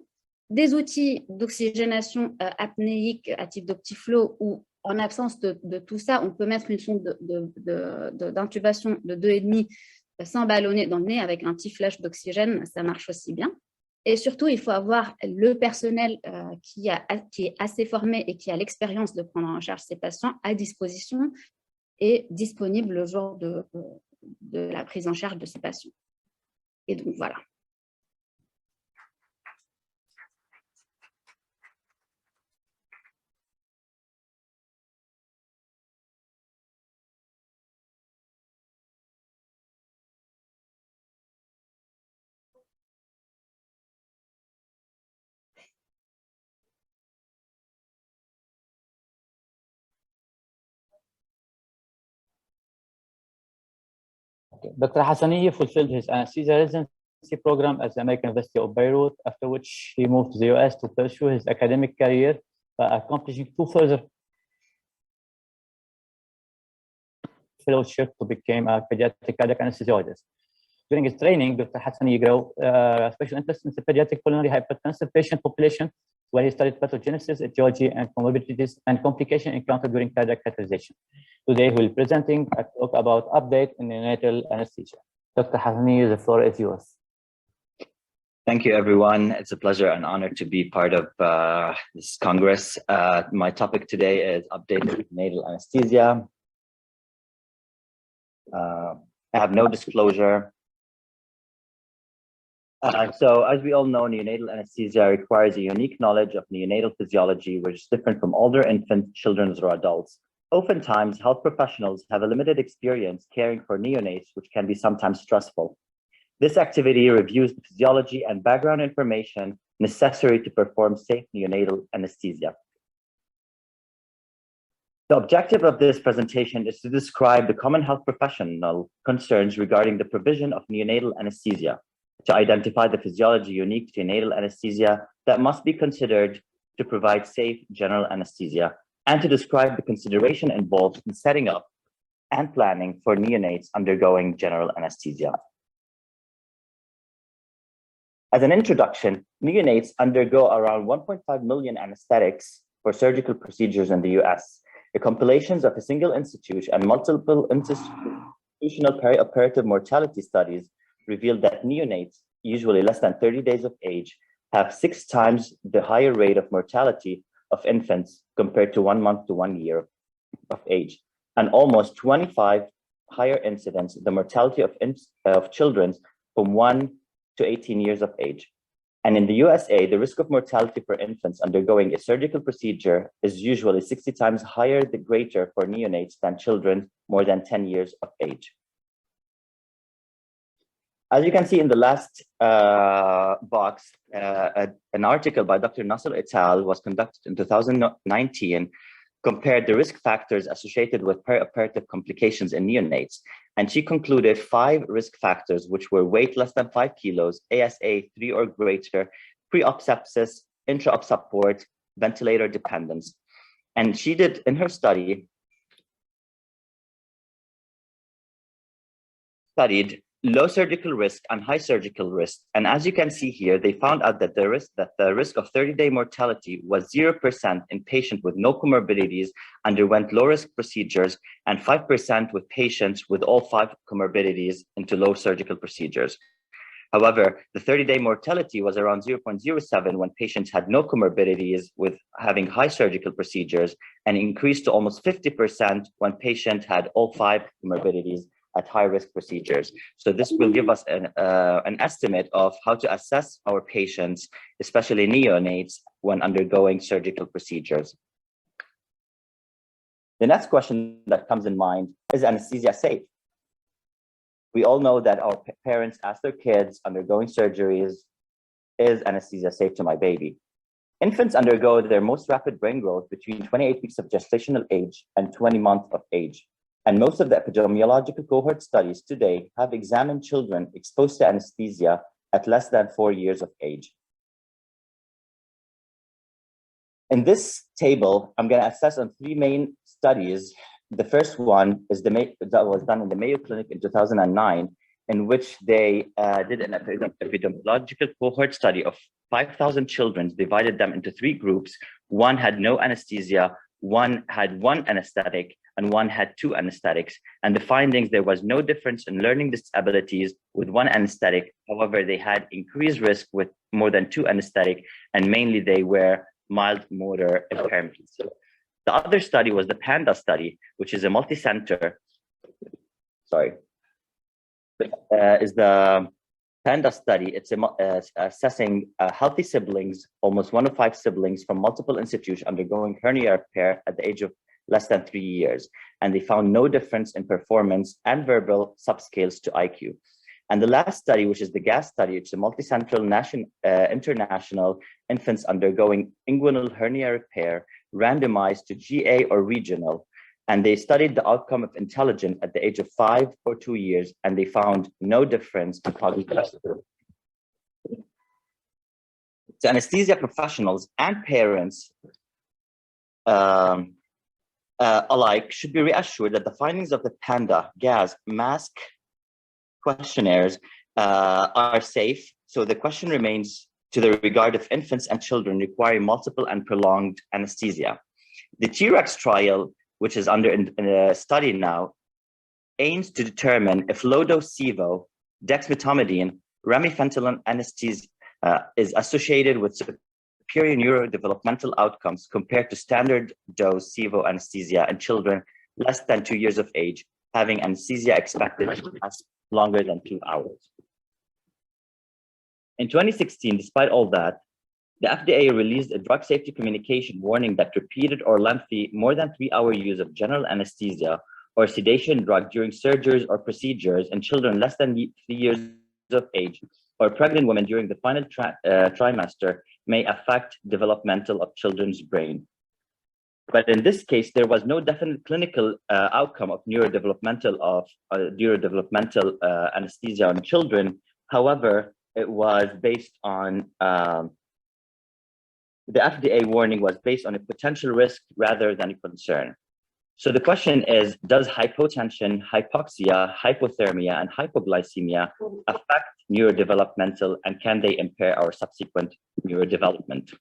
des outils d'oxygénation apnéique à type d'optiflow ou en absence de tout ça, on peut mettre une sonde d'intubation de 2,5 sans ballonner dans le nez avec un petit flash d'oxygène, ça marche aussi bien. Et surtout, il faut avoir le personnel qui est assez formé et qui a l'expérience de prendre en charge ces patients à disposition et disponible le jour de la prise en charge de ces patients. Et donc, voilà. Dr. Hassaniye fulfilled his anesthesia residency program at the American University of Beirut, after which he moved to the US to pursue his academic career by accomplishing 2 further fellowships to become a pediatric cardiac anesthesiologist. During his training, Dr. Hassaniye grew special interest in the pediatric pulmonary hypertensive patient population, where he studied pathogenesis, etiology, and comorbidities and complications encountered during cardiac catheterization. Today, he will be presenting a talk about update in neonatal anesthesia. Dr. Hassaniye, the floor is yours. Thank you, everyone. It's a pleasure and honor to be part of this Congress. My topic today is updated neonatal anesthesia. I have no disclosure. So as we all know, neonatal anesthesia requires a unique knowledge of neonatal physiology, which is different from older infants, children, or adults. Oftentimes, health professionals have a limited experience caring for neonates, which can be sometimes stressful. This activity reviews the physiology and background information necessary to perform safe neonatal anesthesia. The objective of this presentation is to describe the common health professional concerns regarding the provision of neonatal anesthesia, to identify the physiology unique to neonatal anesthesia that must be considered to provide safe general anesthesia, and to describe the consideration involved in setting up and planning for neonates undergoing general anesthesia. As an introduction, neonates undergo around 1.5 million anesthetics for surgical procedures in the US. The compilations of a single institute and multiple institutional perioperative mortality studies revealed that neonates, usually less than 30 days of age, have 6 times the higher rate of mortality of infants compared to 1 month to 1 year of age, and almost 25 higher incidence the mortality of children from 1 to 18 years of age. And in the USA, the risk of mortality for infants undergoing a surgical procedure is usually 60 times higher the greater for neonates than children more than 10 years of age. As you can see in the last box, an article by Dr. Nasser et al. Was conducted in 2019, compared the risk factors associated with perioperative complications in neonates. And she concluded 5 risk factors, which were weight less than 5 kilos, ASA 3 or greater, pre-op sepsis, intra-op support, ventilator dependence. And she did, in her studied low surgical risk and high surgical risk. And as you can see here, they found out that the risk of 30-day mortality was 0% in patients with no comorbidities underwent low-risk procedures, and 5% with patients with all 5 comorbidities into low surgical procedures. However, the 30-day mortality was around 0.07 when patients had no comorbidities with having high surgical procedures, and increased to almost 50% when patients had all 5 comorbidities at high-risk procedures. So this will give us an estimate of how to assess our patients, especially neonates, when undergoing surgical procedures. The next question that comes in mind, is anesthesia safe? We all know that our parents ask their kids undergoing surgeries, is anesthesia safe to my baby? Infants undergo their most rapid brain growth between 28 weeks of gestational age and 20 months of age. And most of the epidemiological cohort studies today have examined children exposed to anesthesia at less than 4 years of age. In this table, I'm going to assess on 3 main studies. The first one is that was done in the Mayo Clinic in 2009, in which they did an epidemiological cohort study of 5,000 children, divided them into 3 groups. One had no anesthesia, one had 1 anesthetic, and one had 2 anesthetics. And the findings, there was no difference in learning disabilities with 1 anesthetic. However, they had increased risk with more than 2 anesthetic, and mainly they were mild motor impairments. The other study was the PANDA study, which is a multi-center, is the PANDA study. It's assessing healthy siblings, almost 1 of 5 siblings from multiple institutions undergoing hernia repair at the age of less than 3 years. And they found no difference in performance and verbal subscales to IQ. And the last study, which is the GAS study, it's a multi-central international infants undergoing inguinal hernia repair, randomized to GA or regional. And they studied the outcome of intelligence at the age of 5 or 2 years, and they found no difference in cognitive. So anesthesia professionals and parents alike should be reassured that the findings of the PANDA, GAS, mask questionnaires are safe. So the question remains to the regard of infants and children requiring multiple and prolonged anesthesia. The T-REX trial, which is under study now, aims to determine if low-dose SIVO, dexmedetomidine, remifentanil anesthesia is associated with superior neurodevelopmental outcomes compared to standard dose SIVO anesthesia in children less than 2 years of age, having anesthesia expected to last longer than 2 hours. In 2016, despite all that, the FDA released a drug safety communication warning that repeated or lengthy more than 3-hour use of general anesthesia or sedation drug during surgeries or procedures in children less than 3 years of age or pregnant women during the final trimester may affect developmental of children's brain. But in this case, there was no definite clinical outcome of neurodevelopmental anesthesia on children. However, it was based on the FDA warning was based on a potential risk rather than a concern. So the question is, does hypotension, hypoxia, hypothermia, and hypoglycemia affect neurodevelopmental, and can they impair our subsequent neurodevelopment?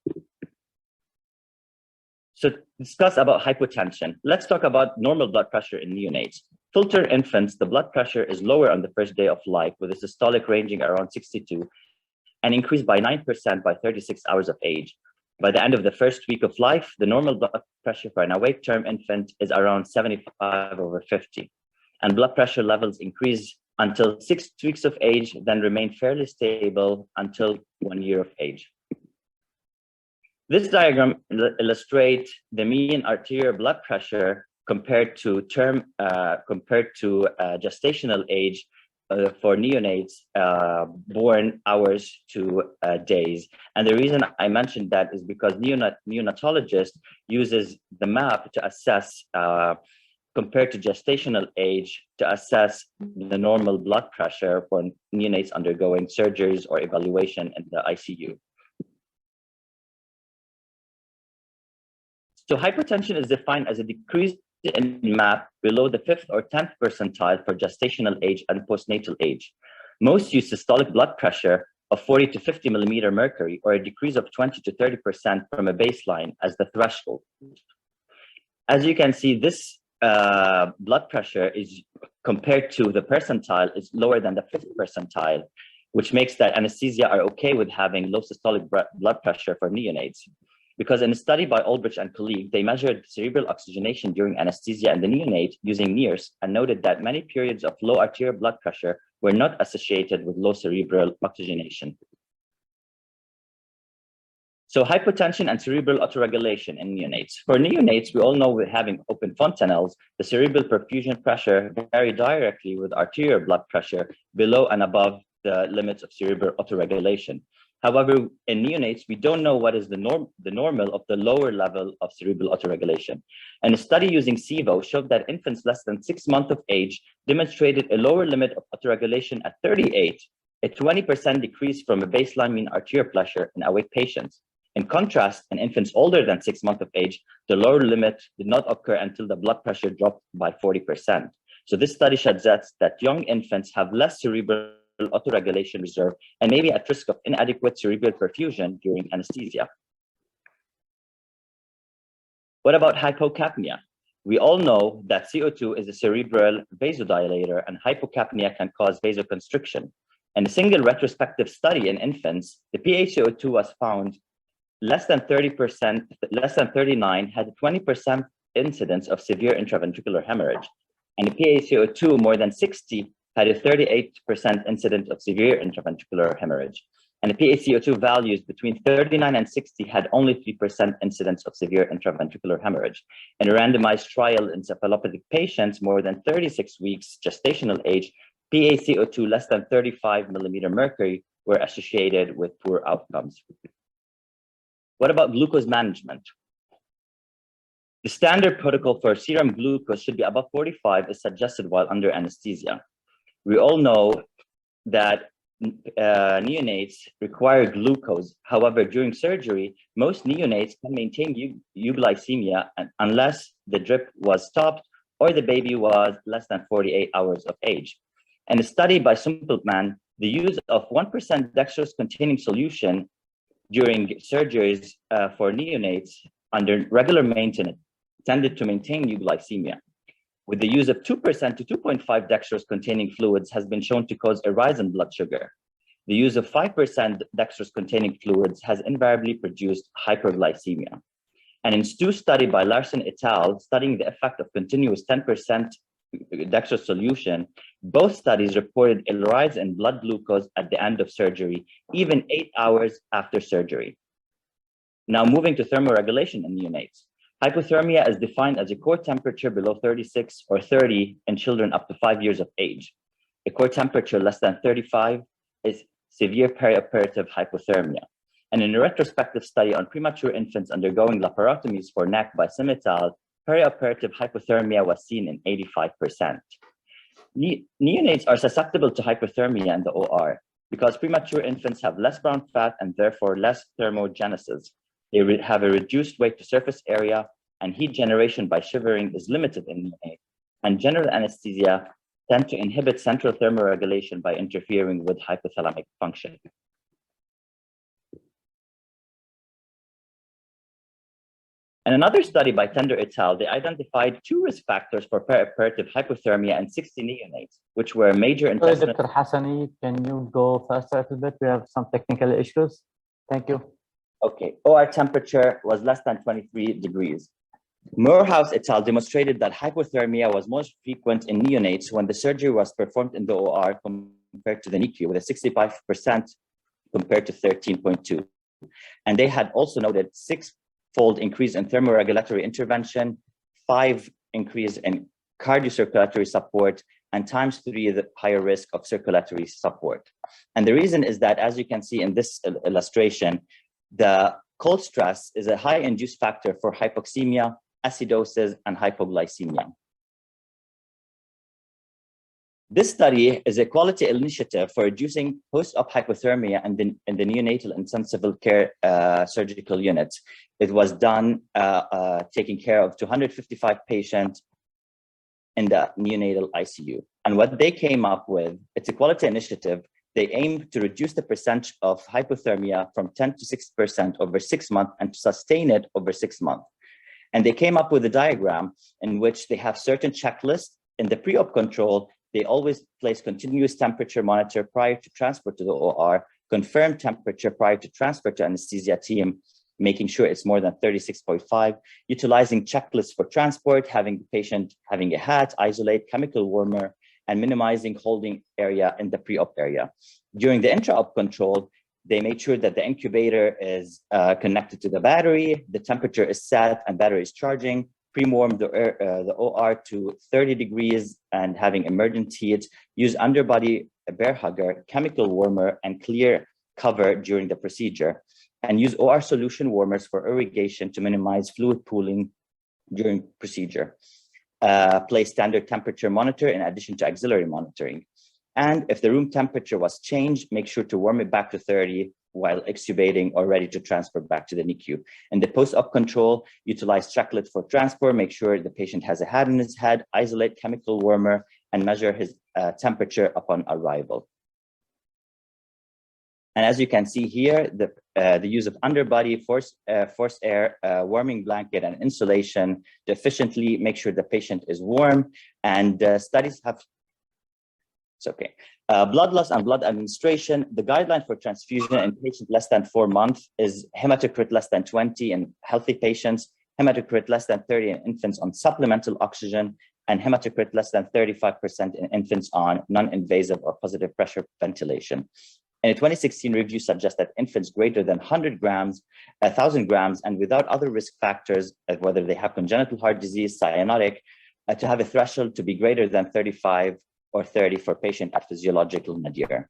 So to discuss about hypotension, let's talk about normal blood pressure in neonates. Filter infants, the blood pressure is lower on the first day of life, with a systolic ranging around 62 and increased by 9% by 36 hours of age. By the end of the first week of life, the normal blood pressure for an awake term infant is around 75/50. And blood pressure levels increase until 6 weeks of age, then remain fairly stable until 1 year of age. This diagram illustrates the mean arterial blood pressure compared to gestational age for neonates born hours to days. And the reason I mentioned that is because neonatologist uses the MAP to assess, compared to gestational age, to assess the normal blood pressure for neonates undergoing surgeries or evaluation in the ICU. So hypertension is defined as a decrease in MAP below the 5th or 10th percentile for gestational age and postnatal age. Most use systolic blood pressure of 40 to 50 millimeter mercury, or a decrease of 20 to 30% from a baseline as the threshold. As you can see, this blood pressure is, compared to the percentile, is lower than the 5th percentile, which makes that anesthesia are okay with having low systolic blood pressure for neonates. Because in a study by Aldrich and colleagues, they measured cerebral oxygenation during anesthesia in the neonate using NIRS and noted that many periods of low arterial blood pressure were not associated with low cerebral oxygenation. So hypotension and cerebral autoregulation in neonates. For neonates, we all know with having open fontanelles, the cerebral perfusion pressure vary directly with arterial blood pressure below and above the limits of cerebral autoregulation. However, in neonates, we don't know what is the normal of the lower level of cerebral autoregulation. And a study using SIVO showed that infants less than 6 months of age demonstrated a lower limit of autoregulation at 38, a 20% decrease from a baseline mean arterial pressure in awake patients. In contrast, in infants older than 6 months of age, the lower limit did not occur until the blood pressure dropped by 40%. So this study suggests that young infants have less cerebral autoregulation reserve and may be at risk of inadequate cerebral perfusion during anesthesia. What about hypocapnia? We all know that CO2 is a cerebral vasodilator, and hypocapnia can cause vasoconstriction. In a single retrospective study in infants, the PaCO2 was found less than 30%, less than 39 had a 20% incidence of severe intraventricular hemorrhage, and the PaCO2 more than 60 had a 38% incidence of severe intraventricular hemorrhage. And the PaCO2 values between 39 and 60 had only 3% incidence of severe intraventricular hemorrhage. In a randomized trial in encephalopathic patients more than 36 weeks gestational age, PaCO2 less than 35 millimeter mercury were associated with poor outcomes. What about glucose management? The standard protocol for serum glucose should be above 45 is suggested while under anesthesia. We all know that neonates require glucose. However, during surgery, most neonates can maintain euglycemia unless the drip was stopped or the baby was less than 48 hours of age. In a study by Simpleman, the use of 1% dextrose-containing solution during surgeries for neonates under regular maintenance tended to maintain euglycemia. With the use of 2% to 2.5 dextrose-containing fluids has been shown to cause a rise in blood sugar. The use of 5% dextrose-containing fluids has invariably produced hyperglycemia. And in two study by Larson et al. Studying the effect of continuous 10% dextrose solution, both studies reported a rise in blood glucose at the end of surgery, even 8 hours after surgery. Now moving to thermoregulation in neonates. Hypothermia is defined as a core temperature below 36 or 30 in children up to 5 years of age. A core temperature less than 35 is severe perioperative hypothermia. And in a retrospective study on premature infants undergoing laparotomies for neck by Sim et al., perioperative hypothermia was seen in 85%. Neonates are susceptible to hypothermia in the OR because premature infants have less brown fat and therefore less thermogenesis. They have a reduced weight to surface area, and heat generation by shivering is limited in neonates. And general anesthesia tend to inhibit central thermoregulation by interfering with hypothalamic function. In another study by Tender et al., they identified 2 risk factors for perioperative hypothermia in 60 neonates, which were major intestinal. Dr. Hassani, can you go faster a little bit? We have some technical issues. Thank you. Okay, OR temperature was less than 23 degrees. Morehouse et al. Demonstrated that hypothermia was most frequent in neonates when the surgery was performed in the OR compared to the NICU, with a 65% compared to 13.2. And they had also noted 6-fold increase in thermoregulatory intervention, 5 increase in cardiocirculatory support, and ×3 the higher risk of circulatory support. And the reason is that, as you can see in this illustration, the cold stress is a high induced factor for hypoxemia, acidosis, and hypoglycemia. This study is a quality initiative for reducing post-op hypothermia in the neonatal intensive care surgical units. It was done taking care of 255 patients in the neonatal ICU. And what they came up with, it's a quality initiative. They aim to reduce the percentage of hypothermia from 10 to 6% over 6 months and to sustain it over 6 months. And they came up with a diagram in which they have certain checklists. In the pre-op control, they always place continuous temperature monitor prior to transport to the OR, confirm temperature prior to transfer to anesthesia team, making sure it's more than 36.5, utilizing checklists for transport, having the patient having a hat, isolate, chemical warmer, and minimizing holding area in the pre-op area. During the intra-op control, they made sure that the incubator is connected to the battery, the temperature is set and battery is charging, pre-warm the OR to 30 degrees and having emergent heat, use underbody bear hugger, chemical warmer, and clear cover during the procedure, and use OR solution warmers for irrigation to minimize fluid pooling during procedure. Place standard temperature monitor in addition to auxiliary monitoring. And if the room temperature was changed, make sure to warm it back to 30 while extubating or ready to transfer back to the NICU. In the post-op control, utilize checklists for transport, make sure the patient has a hat in his head, isolate chemical warmer, and measure his temperature upon arrival. And as you can see here, the use of underbody, forced air, warming blanket, and insulation to efficiently make sure the patient is warm. And studies have, it's okay. Blood loss and blood administration. The guideline for transfusion in patients less than 4 months is hematocrit less than 20 in healthy patients, hematocrit less than 30 in infants on supplemental oxygen, and hematocrit less than 35% in infants on non-invasive or positive pressure ventilation. And a 2016 review suggests that infants greater than 100 grams, 1,000 grams, and without other risk factors, whether they have congenital heart disease, cyanotic, to have a threshold to be greater than 35 or 30 for patient at physiological nadir.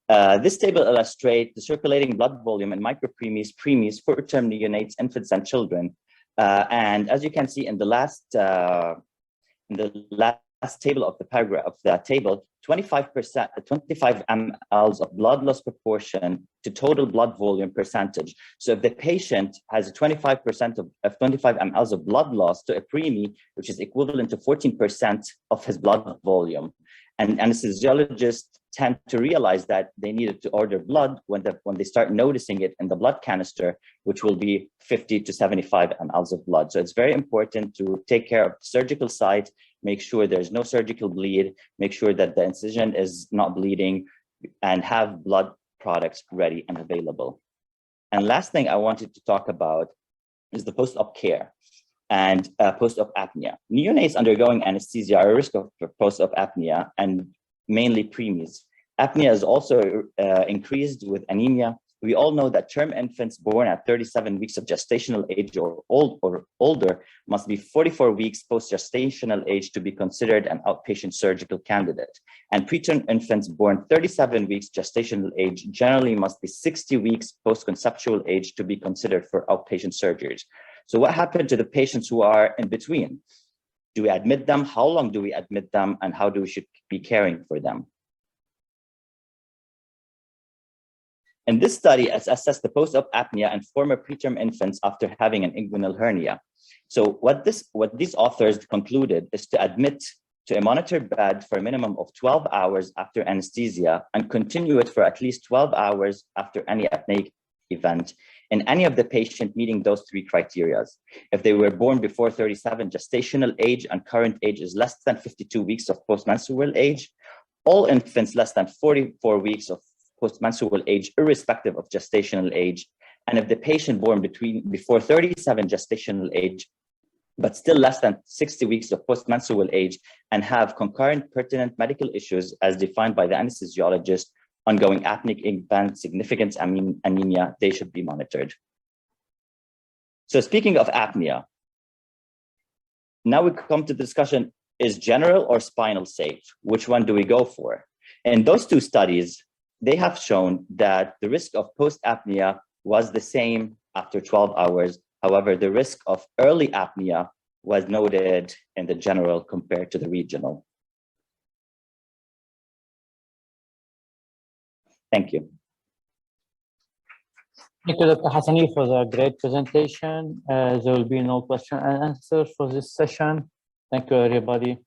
This table illustrates the circulating blood volume in micropreemies, preemies, full-term neonates, infants, and children. And as you can see in the last table of the paragraph of that table, 25 mLs of blood loss proportion to total blood volume percentage. So if the patient has a 25% of 25 mLs of blood loss to a preemie, which is equivalent to 14% of his blood volume, and anesthesiologists tend to realize that they needed to order blood when they start noticing it in the blood canister, which will be 50 to 75 mLs of blood. So it's very important to take care of the surgical site, make sure there's no surgical bleed, make sure that the incision is not bleeding, and have blood products ready and available. And last thing I wanted to talk about is the post-op care and post-op apnea. Neonates undergoing anesthesia are at risk of post-op apnea, and mainly preemies. Apnea is also increased with anemia. We all know that term infants born at 37 weeks of gestational age or older must be 44 weeks post-gestational age to be considered an outpatient surgical candidate. And preterm infants born 37 weeks gestational age generally must be 60 weeks post-conceptual age to be considered for outpatient surgeries. So what happened to the patients who are in between? Do we admit them? How long do we admit them? And how do we should be caring for them? In this study, has assessed the post-op apnea in former preterm infants after having an inguinal hernia. So what these authors concluded is to admit to a monitored bed for a minimum of 12 hours after anesthesia and continue it for at least 12 hours after any apneic event in any of the patient meeting those 3 criteria. If they were born before 37 gestational age and current age is less than 52 weeks of postmenstrual age, all infants less than 44 weeks of postmenstrual age, irrespective of gestational age, and if the patient born before 37 gestational age, but still less than 60 weeks of postmenstrual age and have concurrent pertinent medical issues as defined by the anesthesiologist, ongoing apneic event, significant anemia, they should be monitored. So speaking of apnea, Now we come to the discussion, is general or spinal safe? Which one do we go for? And those two studies, they have shown that the risk of post-apnea was the same after 12 hours. However, the risk of early apnea was noted in the general compared to the regional. Thank you. Thank you, Dr. Hassani, for the great presentation. There will be no question and answer for this session. Thank you, everybody.